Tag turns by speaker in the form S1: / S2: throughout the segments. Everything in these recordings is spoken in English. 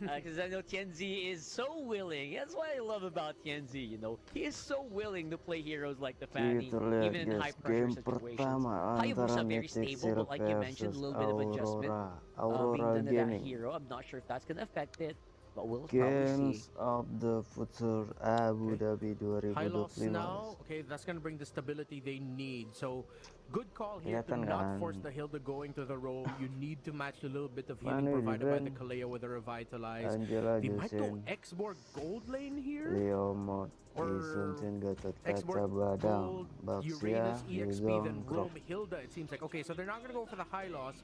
S1: Because I know Tianzi is so willing. That's what I love about Tianzi, you know. He is so willing to play heroes like the Fanny,
S2: Kita lihat
S1: even in
S2: guys,
S1: high-pressure
S2: game
S1: situations.
S2: pertama antara
S1: Hayabusa very
S2: Mythic
S1: stable, but like you mentioned, a
S2: versus
S1: little bit of adjustment
S2: Aurora.
S1: being
S2: Aurora
S1: done to that
S2: Gaming.
S1: hero. I'm not sure if that's going to affect it, but we'll probably see.
S2: Games of the Future Abu
S3: Okay.
S2: Dhabi
S3: High loss
S2: 2025
S3: now.
S2: guys.
S3: Okay, that's going to bring the stability they need. So, good call here to
S2: Kelihatan
S3: not
S2: kan?
S3: force the Hilda going to the roam. You need to match a little bit of healing
S2: Fanny
S3: provided by the
S2: Riven,
S3: Kaleo with a Revitalize.
S2: Angela
S3: They might go
S2: Jusin,
S3: X-Borg gold lane here?
S2: Leo Mod,
S3: Or
S2: Isun Gatot
S3: X-Borg
S2: Kaca Badang,
S3: gold,
S2: Baxia,
S3: Uranus, EXP, then
S2: Yuzong,
S3: roam
S2: Krok.
S3: Hilda, it seems like. Okay, so they're not going to go for the high loss.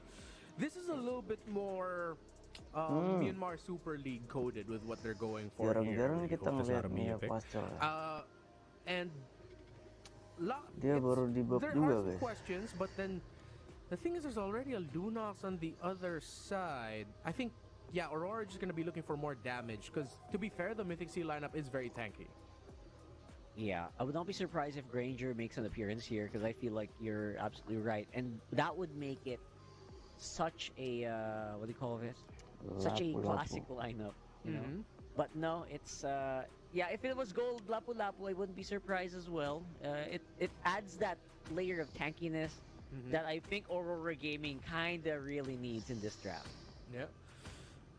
S3: This is a little bit more Myanmar Super League coded with what they're going for
S2: Jarang-jarang
S3: here.
S2: kita
S3: Hope that's not
S2: ngeliat
S3: a
S2: Mia
S3: Mythic.
S2: Pastel.
S3: And
S2: Dia baru di buff
S3: there
S2: juga
S3: are some
S2: guys.
S3: questions, but then the thing is, there's already a Lunox on the other side. I think, yeah, Aurora is just going to be looking for more damage because, to be fair, the Mythic Sea lineup is very tanky.
S1: Yeah, I would not be surprised if Granger makes an appearance here because I feel like you're absolutely right. And that would make it such a, what do you call this? Such a classic lineup, you know? But no, it's, yeah, if it was gold Lapu Lapu, I wouldn't be surprised as well. It adds that layer of tankiness that I think Aurora Gaming kind of really needs in this draft.
S3: Yeah.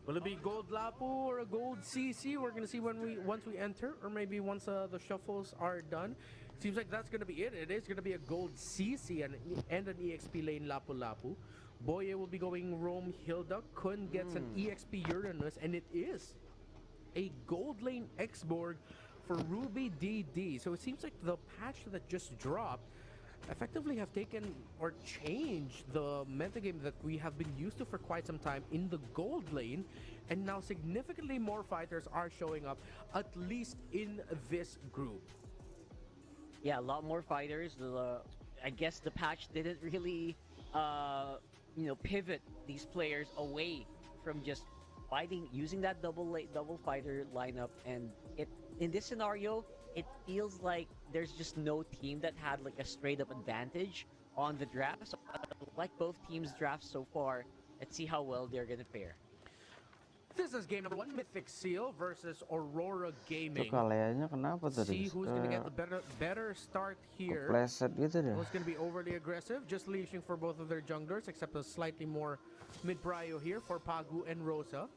S3: Will it be gold Lapu or a gold CC? We're gonna see once we enter, or maybe once the shuffles are done. Seems like that's gonna be it. It is gonna be a gold CC and an EXP lane Lapu Lapu. Boye will be going Rome Hilda. Kun gets an EXP Uranus, and it is a gold lane X-Borg for Ruby DD. So it seems like the patch that just dropped effectively have taken or changed the metagame that we have been used to for quite some time in the gold lane, and now significantly more fighters are showing up, at least in this group.
S1: Yeah, a lot more fighters. I guess the patch didn't really, you know, pivot these players away from just fighting, using that double fighter lineup, and in this scenario, it feels like there's just no team that had like a straight up advantage on the draft. So like both teams' drafts so far, let's see how well they're gonna fare.
S3: This is game number 1, Mythic Seal versus Aurora Gaming.
S2: Itu kaliannya kenapa
S3: See
S2: tadi?
S3: who's gonna get the better start here.
S2: Kepleset gitu deh.
S3: Who's gonna be overly aggressive, just leashing for both of their junglers, except a slightly more mid-prio here for Pagu and Rosa.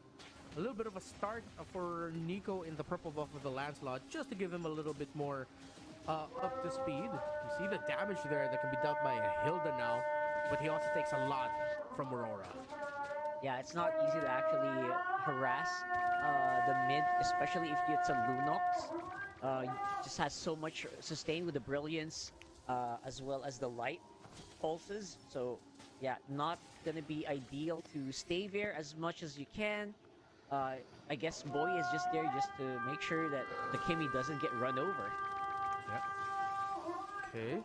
S3: A little bit of a start for Nico in the purple buff of the Lancelot, just to give him a little bit more up to speed. You see the damage there that can be dealt by Hilda now, but he also takes a lot from Aurora.
S1: Yeah, it's not easy to actually harass the mid, especially if you get some Lunox. Just has so much sustain with the brilliance, as well as the light pulses. So yeah, not gonna be ideal to stay there as much as you can. I guess Boy is just there just to make sure that the Kimmy doesn't get run over.
S3: Yeah. Okay.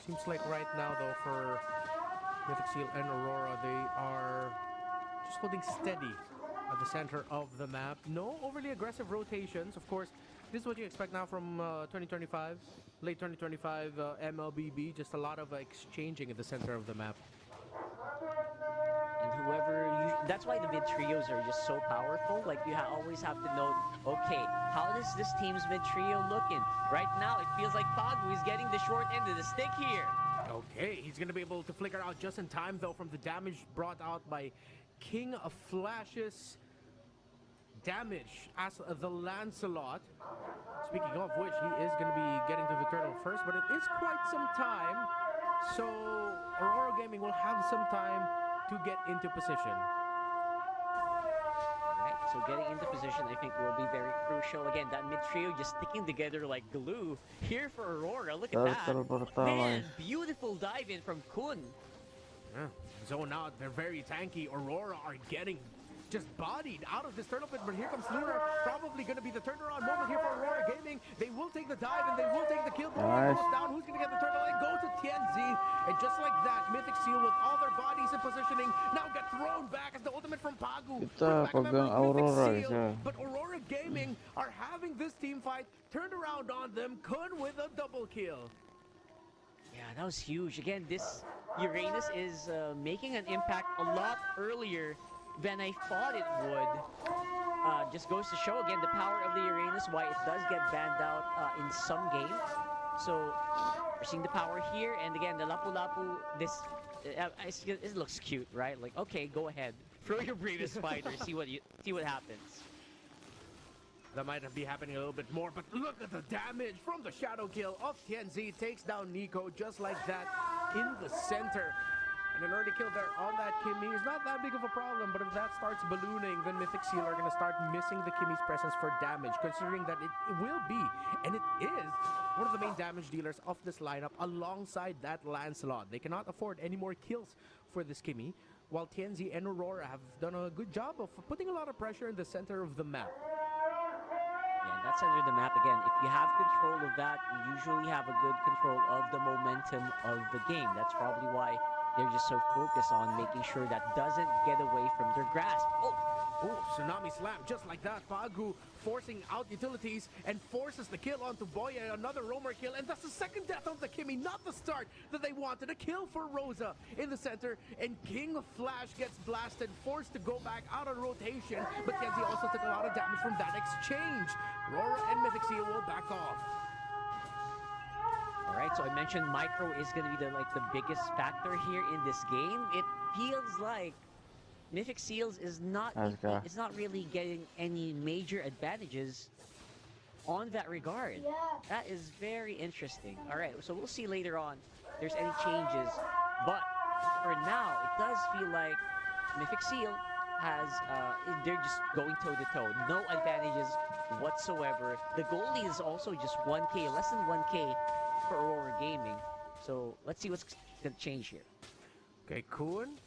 S3: Seems like right now, though, for Mythic Seal and Aurora, they are just holding steady at the center of the map. No overly aggressive rotations. Of course, this is what you expect now from 2025, late 2025 MLBB. Just a lot of exchanging at the center of the map.
S1: And that's why the mid trios are just so powerful. Like you always have to note, okay, how is this team's mid trio looking? Right now, it feels like Pagu is getting the short end of the stick here.
S3: Okay, he's going to be able to flicker out just in time, though, from the damage brought out by King of Flashes. Damage as the Lancelot. Speaking of which, he is going to be getting to the turtle first, but it is quite some time. So Aurora Gaming will have some time to get into position.
S1: Alright, so getting into position I think will be very crucial. Again, that mid trio just sticking together like glue. Here for Aurora, look at that. Man, beautiful dive in from Kun.
S3: Yeah. Zone out, they're very tanky. Aurora are getting just bodied out of this turtle pit, but here comes Lunar. Probably going to be the turnaround moment here for Aurora Gaming. They will take the dive and they will take the kill. Nice. Goes down. Who's going to get the turtle? It goes to Tianzi. And just like that, Mythic Seal with all their bodies in positioning now get thrown back as the ultimate from Pagu.
S2: Kita pegang Aurora
S3: Seal, but Aurora Gaming are having this team fight turned around on them. Kun with a double kill.
S1: Yeah, that was huge. Again, this Uranus is making an impact a lot earlier than I thought it would. just goes to show again the power of the Uranus, why it does get banned out in some games. So we're seeing the power here, and again the Lapu Lapu. It looks cute, right? Like, okay, go ahead, throw your bravest fighter, see what happens.
S3: That might be happening a little bit more, but look at the damage from the shadow kill of Tianzi. Takes down Nico just like that in the center. And an early kill there on that Kimmy is not that big of a problem, but if that starts ballooning, then Mythic Seal are going to start missing the Kimmy's presence for damage, considering that it will be, and it is, one of the main damage dealers of this lineup alongside that Lancelot. They cannot afford any more kills for this Kimmy, while Tianzi and Aurora have done a good job of putting a lot of pressure in the center of the map.
S1: Yeah, that center of the map, again, if you have control of that, you usually have a good control of the momentum of the game. That's probably why they're just so focused on making sure that doesn't get away from their grasp.
S3: Oh, Tsunami Slam, just like that. Pagu forcing out utilities and forces the kill onto Boya. Another roamer kill, and that's the second death of the Kimmy, not the start that they wanted. A kill for Rosa in the center, and King Flash gets blasted, forced to go back out of rotation, but Kenzie also took a lot of damage from that exchange. Aurora and Mythic Seal will back off.
S1: All right, so I mentioned micro is going to be the biggest factor here in this game. It feels like Mythic Seals is not really getting any major advantages on that regard.
S4: Yeah.
S1: That is very interesting. All right, so we'll see later on if there's any changes, but for now it does feel like Mythic Seal has they're just going toe to toe, no advantages whatsoever. The goalie is also just 1k, less than 1k for Aurora Gaming. So let's see what's gonna change here.
S3: Okay, Kuhn,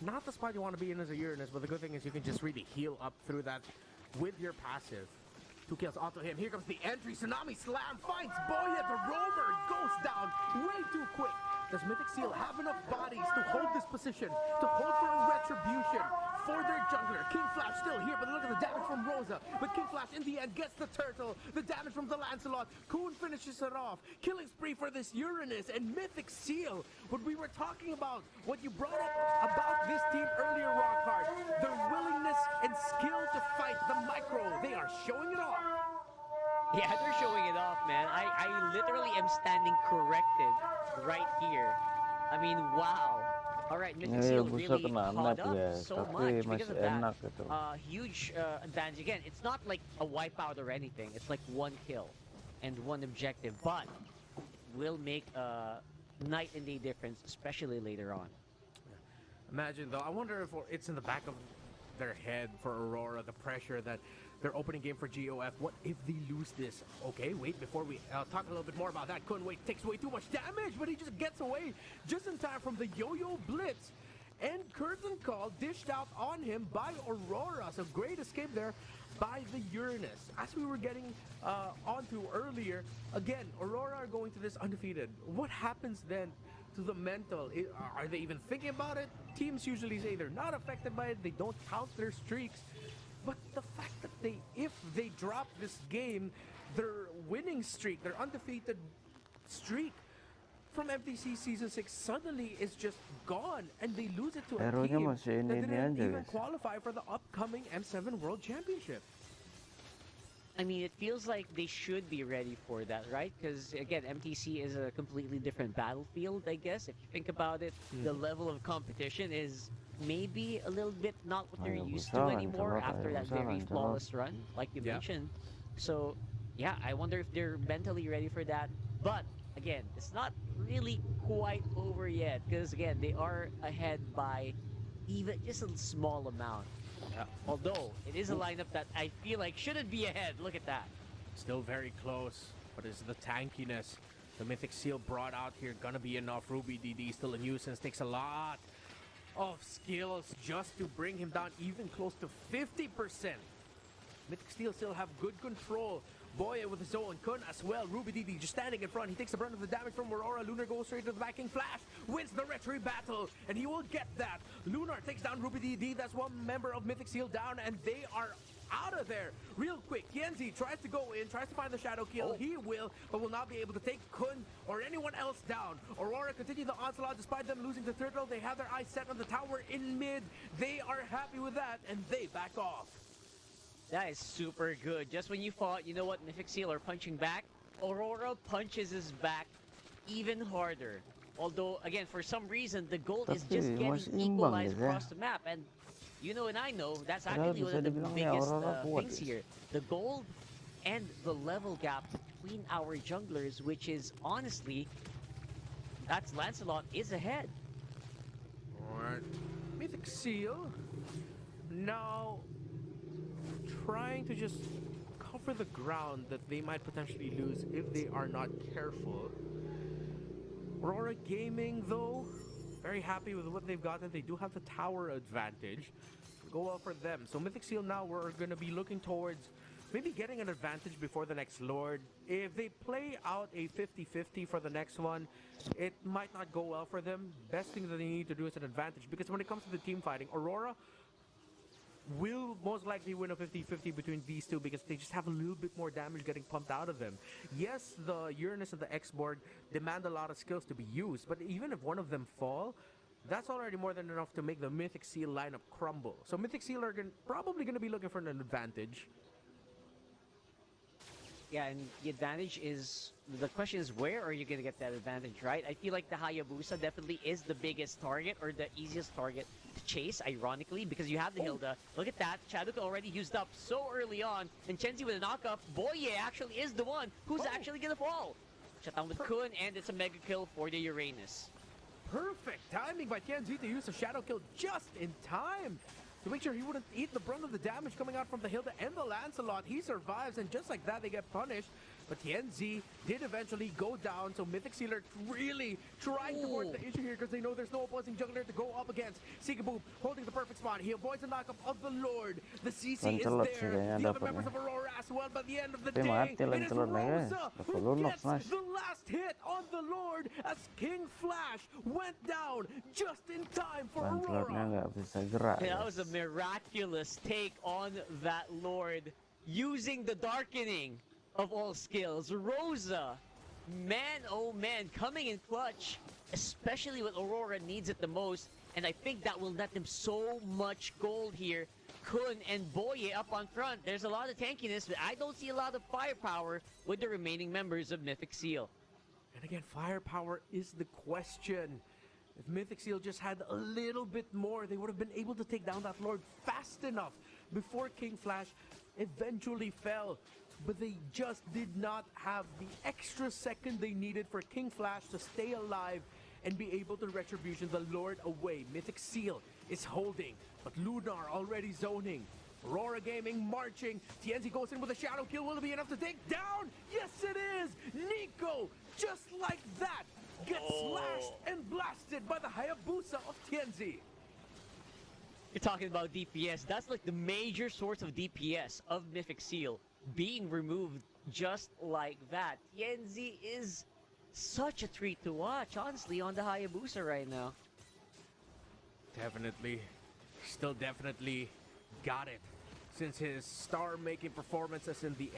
S3: not the spot you want to be in as a Uranus, but the good thing is you can just really heal up through that with your passive. 2 kills onto him. Here comes the entry. Tsunami Slam finds Boya. The roamer goes down way too quick. Does Mythic Seal have enough bodies to hold this position, to hold for a retribution for their jungler? King Flash still here, but look at the damage from Rosa. But King Flash in the end gets the turtle. The damage from the Lancelot. Kuhn finishes it off. Killing spree for this Uranus and Mythic Seal. What we were talking about, what you brought up about this team earlier, Rockhard. Their willingness and skill to fight the micro. They are showing it off.
S1: Yeah, they're showing it off, man. I literally am standing corrected right here. I mean, wow. All right, Mythic Seal really caught up so much because of that. Huge advantage. Again, it's not like a wipeout or anything. It's like 1 kill and 1 objective, but it will make a night and day difference, especially later on.
S3: Imagine, though, I wonder if it's in the back of their head for Aurora, the pressure that their opening game for GOF. What if they lose this? Okay, wait, before we talk a little bit more about that, Kun Wait takes away too much damage, but he just gets away just in time from the Yo-Yo Blitz. And Curtain Call dished out on him by Aurora. So great escape there by the Uranus. As we were getting onto earlier, again, Aurora are going to this undefeated. What happens then to the mental? Are they even thinking about it? Teams usually say they're not affected by it. They don't count their streaks. But the fact that if they drop this game, their winning streak, their undefeated streak from MTC Season 6 suddenly is just gone, and they lose it to a team that didn't even qualify for the upcoming M7 World Championship.
S1: I mean, it feels like they should be ready for that, right? Because, again, MTC is a completely different battlefield, I guess. If you think about it, the level of competition is maybe a little bit not what they're used to anymore after that very flawless run, like you mentioned. So, yeah, I wonder if they're mentally ready for that. But, again, it's not really quite over yet because, again, they are ahead by even just a small amount. Although, it is a lineup that I feel like shouldn't be ahead. Look at that.
S3: Still very close, but it's the tankiness the Mythic Seal brought out here gonna be enough. Ruby DD still a nuisance, takes a lot of skills just to bring him down even close to 50%. Mythic Steel still have good control. Boya with his own, Kun as well. Ruby DD just standing in front. He takes the brunt of the damage from Aurora. Lunar goes straight to the backing Flash. Wins the retry battle, and he will get that. Lunar takes down Ruby DD. That's one member of Mythic Seal down, and they are out of there real quick. Kienzi tries to go in, tries to find the shadow kill. He will, but will not be able to take Kun or anyone else down. Aurora continue the onslaught despite them losing the turtle. They have their eyes set on the tower in mid. They are happy with that, and they back off.
S1: That is super good. Just when you thought, you know what, Mythic Seal are punching back, Aurora punches his back even harder. Although, again, for some reason, the gold is
S2: Tapi
S1: just getting
S2: masih imbang
S1: equalized
S2: gitu ya.
S1: across the map. And you know and I know, that's
S2: Padahal
S1: actually one
S2: bisa
S1: of the
S2: dibilang ya
S1: biggest
S2: Aurora kuat
S1: things
S2: guys.
S1: here. The gold and the level gap between our junglers, which is honestly, that's Lancelot is ahead.
S3: Alright. Mythic Seal now trying to just cover the ground that they might potentially lose if they are not careful. Aurora Gaming, though, very happy with what they've gotten. They do have the tower advantage. Go well for them. So Mythic Seal now, we're going to be looking towards maybe getting an advantage before the next Lord. If they play out a 50-50 for the next one, it might not go well for them. Best thing that they need to do is an advantage, because when it comes to the team fighting, Aurora will most likely win a 50-50 between these two, because they just have a little bit more damage getting pumped out of them. Yes, the Uranus and the X-Board demand a lot of skills to be used, but even if one of them fall, that's already more than enough to make the Mythic Seal lineup crumble. So Mythic Seal are probably going to be looking for an advantage.
S1: Yeah, and the advantage is, the question is, where are you going to get that advantage, right? I feel like the Hayabusa definitely is the biggest target, or the easiest target to chase, ironically, because you have the Hilda. Look at that, Chaduk already used up so early on, and Chenzi with a knockup. Boye actually is the one who's actually going to fall. Shut down with Kun, and it's a mega kill for the Uranus.
S3: Perfect timing by Tianzi to use a shadow kill just in time to make sure he wouldn't eat the brunt of the damage coming out from the Hilda and the Lancelot. He survives, and just like that, they get punished. But Tianzi did eventually go down, so Mythic Seal are really trying to force the issue here, because they know there's no opposing jungler to go up against. Seekaboo holding the perfect spot. He avoids the knockup of the Lord. The CC is
S2: Lancelot sih
S3: there.
S2: kayaknya
S3: The other
S2: dapat
S3: members
S2: nih.
S3: of Aurora as well. By the end of the
S2: Tapi
S3: day,
S2: mati
S3: it is
S2: Lancelot nih guys.
S3: Rosa
S2: Dapat
S3: who
S2: lunox,
S3: gets
S2: nice.
S3: the last hit on the Lord, as King Flash went down just in time for
S2: Lancelotnya
S3: Aurora.
S2: nggak bisa gerak.
S1: That
S2: guys.
S1: was a miraculous take on that Lord, using the darkening of all skills. Rosa, man oh man, coming in clutch, especially when Aurora needs it the most, and I think that will net them so much gold here. Kun and Boye up on front. There's a lot of tankiness, but I don't see a lot of firepower with the remaining members of Mythic Seal.
S3: And again, firepower is the question. If Mythic Seal just had a little bit more, they would have been able to take down that Lord fast enough before King Flash eventually fell. But they just did not have the extra second they needed for King Flash to stay alive and be able to retribution the Lord away. Mythic Seal is holding, but Lunar already zoning. Aurora Gaming marching. Tienzi goes in with a shadow kill. Will it be enough to take down? Yes, it is! Nico, just like that, gets slashed and blasted by the Hayabusa of Tienzi.
S1: You're talking about DPS. That's like the major source of DPS of Mythic Seal being removed just like that. Tienzi is such a treat to watch, honestly, on the Hayabusa right now.
S3: Definitely. Still definitely got it. Since his star-making performances in the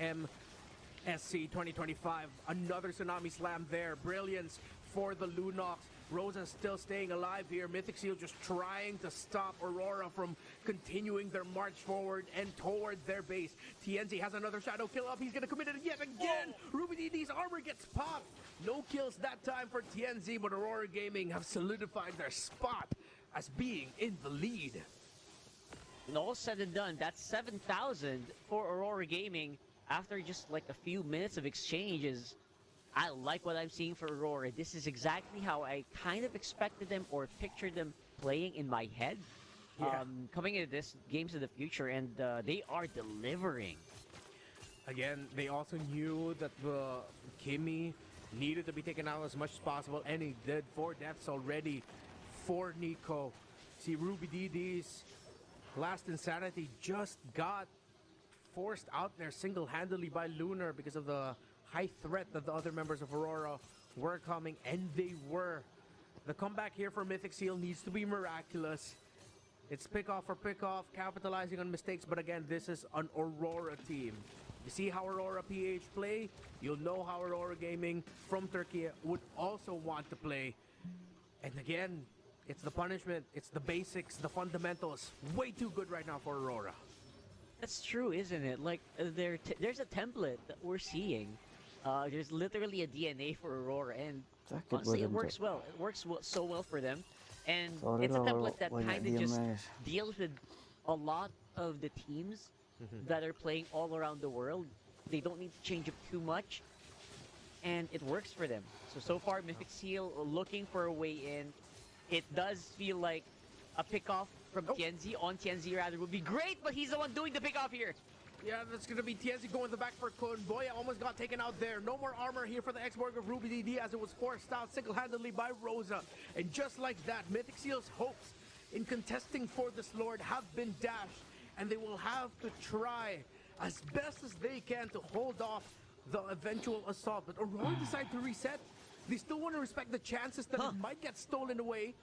S3: MSC 2025. Another Tsunami Slam there. Brilliance for the Lunox. Rosa still staying alive here. Mythic Seal just trying to stop Aurora from continuing their march forward and towards their base. Tienzi has another shadow kill up. He's going to commit it yet again. Ruby DD's armor gets popped. No kills that time for Tienzi, but Aurora Gaming have solidified their spot as being in the lead.
S1: And all said and done, that's 7,000 for Aurora Gaming after just like a few minutes of exchanges. I like what I'm seeing for Aurora. This is exactly how I kind of expected them or pictured them playing in my head.
S3: Yeah.
S1: Coming into this games of the future, and they are delivering.
S3: Again, they also knew that the Kimmy needed to be taken out as much as possible, and he did. 4 deaths already for Nico. See, Ruby DD's last Insanity just got forced out there single-handedly by Lunar because of the high threat that the other members of Aurora were coming, and they were. The comeback here for Mythic Seal needs to be miraculous. It's pick-off for pick-off, capitalizing on mistakes, but again, this is an Aurora team. You see how Aurora PH play, you'll know how Aurora Gaming from Turkey would also want to play. And again, it's the punishment, it's the basics, the fundamentals. Way too good right now for Aurora.
S1: That's true, isn't it? Like there's a template that we're seeing. There's literally a DNA for Aurora, and
S2: Sakit
S1: honestly, it
S2: badan, Cok.
S1: works well. It works so well for them, and
S2: Sorry
S1: it's a
S2: lah kalau
S1: template that
S2: banyak
S1: kind of
S2: diem
S1: just
S2: guys.
S1: deals with a lot of the teams that are playing all around the world. They don't need to change up too much, and it works for them. So far, Mythic Seal looking for a way in. It does feel like a pickoff from TNZ on TNZ rather would be great, but he's the one doing the pickoff here.
S3: Yeah, that's going to be TNZ going the back for Boya. Almost got taken out there. No more armor here for the X-Borg of Ruby DD as it was forced out single-handedly by Rosa. And just like that, Mythic Seal's hopes in contesting for this Lord have been dashed. And they will have to try as best as they can to hold off the eventual assault. But Aurora decide to reset. They still want to respect the chances that it might get stolen away.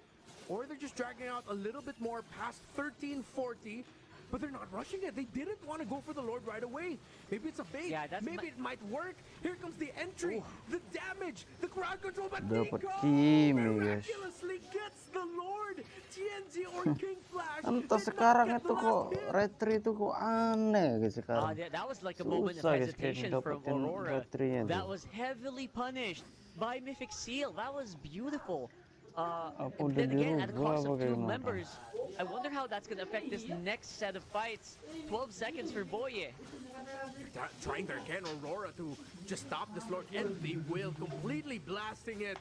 S3: Or they're just dragging out a little bit more past 1340. But they're not rushing it. They didn't want to go for the Lord right away. Maybe it's a bait.
S1: Yeah,
S3: Maybe it might work. Here comes the entry, the damage, the crowd control. But
S2: Dapat
S3: Nico
S2: kirim, guys.
S3: miraculously gets the Lord. TNZ or King Flash.
S2: Entah
S3: did not
S2: sekarang
S3: get
S2: itu
S3: the
S2: kok
S3: last hit.
S2: retry itu kok aneh guys sekarang.
S1: That was like a moment of
S2: Susah guys
S1: hesitation
S2: kayaknya
S1: from
S2: dapetin
S1: Aurora.
S2: retry-nya
S1: That
S2: tuh.
S1: was heavily punished by Mythic Seal. That was beautiful.
S2: Apa
S1: And
S2: udah
S1: then again, at the
S2: dirubah
S1: cost
S2: apa
S1: of two
S2: gimana?
S1: members, I wonder how that's going to affect this next set of fights. 12 seconds for Boye.
S3: Trying their again, Aurora to just stop this Lord, and they will, completely blasting it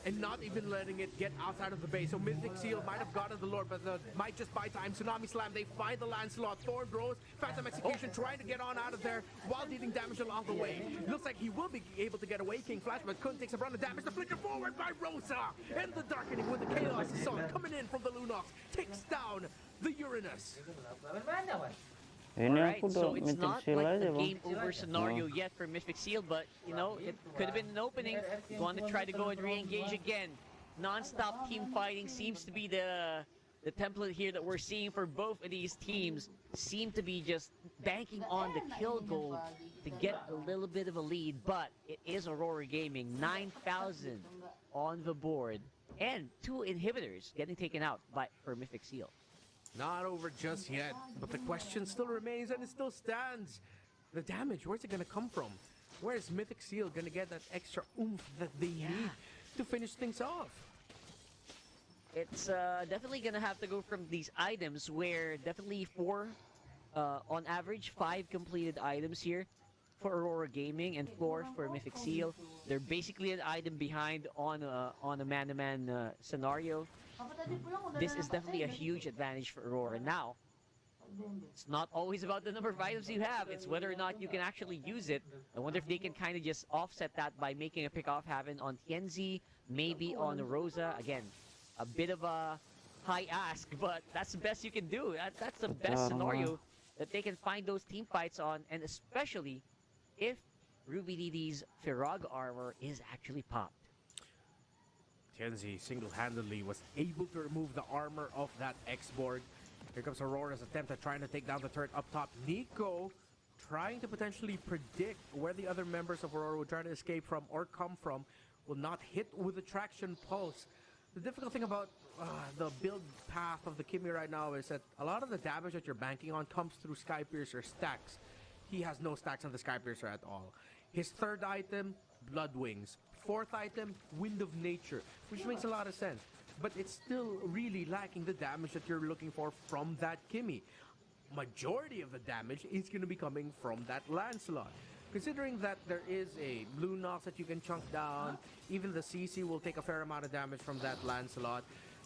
S3: and not even letting it get outside of the base. So Mythic Seal might have gotten the Lord, but might just buy time. Tsunami Slam, they find the Lancelot. Thorn Bros, Phantom Execution trying to get on out of there while dealing damage along the way. Looks like he will be able to get away, King Flash, but Kun takes a run of damage. The flicker forward by Rosa, and the Darkening with the Chaos Assault coming in from the Lunox takes down the Uranus.
S2: Ini
S1: Alright,
S2: aku udah
S1: so it's
S2: Mythic
S1: not
S2: Seal
S1: like
S2: aja
S1: a
S2: bang.
S1: game over scenario yet for Mythic Seal, but you know, it could have been an opening. You want to try to go and re-engage again. Non-stop team fighting seems to be the template here that we're seeing for both of these teams. Seem to be just banking on the kill goal to get a little bit of a lead, but it is Aurora Gaming, 9,000 on the board, and 2 inhibitors getting taken out for Mythic Seal.
S3: Not over just yet, but the question still remains and it still stands. The damage, where's it going to come from? Where is Mythic Seal going to get that extra oomph that they need to finish things off?
S1: It's definitely going to have to go from these items where definitely 4, on average, 5 completed items here for Aurora Gaming and 4 for Mythic Seal. They're basically an item behind on a man-to-man scenario. This is definitely a huge advantage for Aurora. Now, it's not always about the number of items you have, it's whether or not you can actually use it. I wonder if they can kind of just offset that by making a pick-off happen on TNZ, maybe on Rosa. Again, a bit of a high ask, but that's the best you can do. That's the best scenario that they can find those team fights on, and especially if Ruby DD's Firog armor is actually popped.
S3: Kenzie single-handedly was able to remove the armor of that X-Borg. Here comes Aurora's attempt at trying to take down the turret up top. Nico trying to potentially predict where the other members of Aurora will try to escape from or come from. Will not hit with the traction pulse. The difficult thing about the build path of the Kimi right now is that a lot of the damage that you're banking on comes through Skypiercer stacks. He has no stacks on the Skypiercer at all. His third item, Blood Wings. Fourth item, Wind of Nature, which makes a lot of sense. But it's still really lacking the damage that you're looking for from that Kimi. Majority of the damage is going to be coming from that Lancelot. Considering that there is a Blue Nox that you can chunk down, even the CC will take a fair amount of damage from that Lancelot.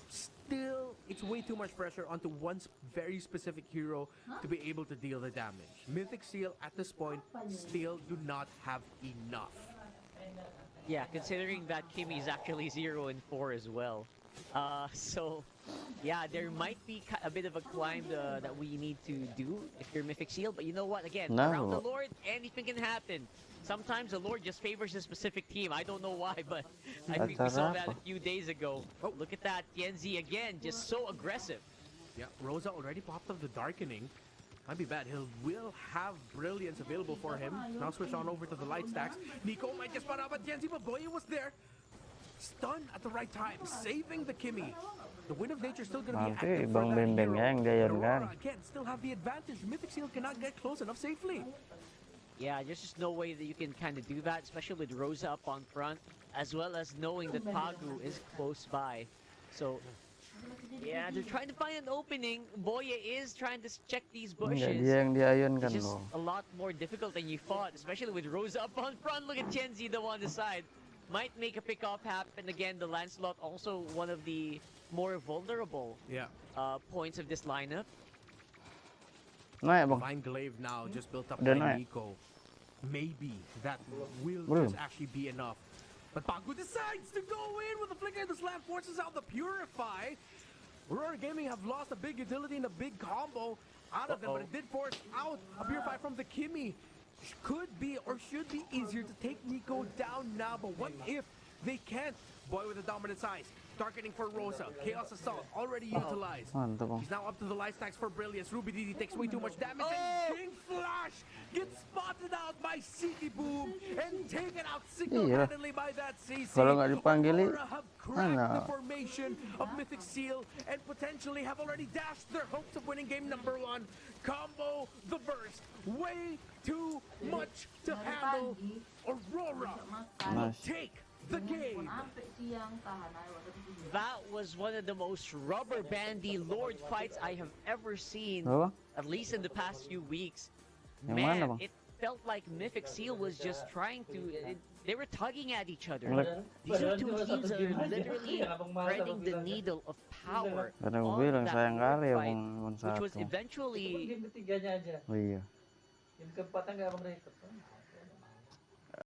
S3: Still, it's way too much pressure onto one very specific hero to be able to deal the damage. Mythic Seal at this point still do not have enough.
S1: Yeah, considering that Kimi is actually 0 and 4 as well. So, yeah, there might be a bit of a climb that we need to do if you're Mythic Seal. But you know what? Again, around the Lord, anything can happen. Sometimes the Lord just favors a specific team. I don't know why, but I think we saw that a few days ago. Oh, look at that. TNZ again, just so aggressive.
S3: Yeah, Rosa already popped up the Darkening. Might be bad. He will have Brilliance available for him. Now switch on over to the Light Stacks. Nico might get spun out by TNZ, but Boye was there. Stunned at the right time, saving the Kimi. The wind of nature is still going to be
S2: Nanti
S3: active for
S2: Bang
S3: that
S2: Bembeng
S3: hero.
S2: yang dia
S3: And
S2: kan.
S3: Aurora, again, still have the advantage. Mythic Seal cannot get close enough safely.
S1: Yeah, there's just no way that you can kind of do that, especially with Rosa up on front, as well as knowing that Pagu is close by. So, yeah, they're trying to find an opening. Boye is trying to check these
S2: Enggak,
S1: bushes.
S2: dia yang diayunkan
S1: It's just
S2: loh.
S1: a lot more difficult than you thought, especially with Rosa up on front. Look at Chenzi, though, on the side. Might make a pick-off happen again. The Lancelot also one of the more vulnerable points of this lineup.
S2: Naik bang.
S3: Fine Glaive now just built up
S2: Udah
S3: by
S2: naik.
S3: Nico. Maybe that will
S2: Belum.
S3: just actually be enough. But Pagu decides to go in with the flicker. The slam forces out the Purify. Aurora Gaming have lost a big utility and a big combo out of them, but it did force out a Purify from the Kimi. Could be or should be easier to take Nico down now, but what if they can't? Boy with a dominant size. Targeting for Rosa. Chaos Assault already utilized.
S2: Mantap bang.
S3: He's now up to the life stacks for Brilliance. Ruby DD takes way too much damage. And King Flash gets spotted out by City Boom and taken out single-handedly by that CC.
S2: Kalau nggak dipanggili,
S3: Aurora have cracked
S2: mana?
S3: the formation of Mythic Seal and potentially have already dashed their hopes of winning game number 1. Combo the burst. Way too much to handle. Aurora will take the game.
S1: That was one of the most rubber bandy Lord fights I have ever seen,
S2: Apa?
S1: at least in the past few weeks.
S2: Yang
S1: Man,
S2: mana, Bang?
S1: it felt like Mythic Seal was just trying to... they were tugging at each other.
S2: Like-
S1: These are two teams that are literally threading the needle of power
S2: Karena gue
S1: on
S2: bilang
S1: that
S2: sayang
S1: Lord
S2: kali ya
S1: fight,
S2: bang
S1: which was
S2: satu.
S1: eventually...
S4: Game ketiganya aja.
S2: Oh iya.
S4: Game keempatnya nggak abang udah ikut.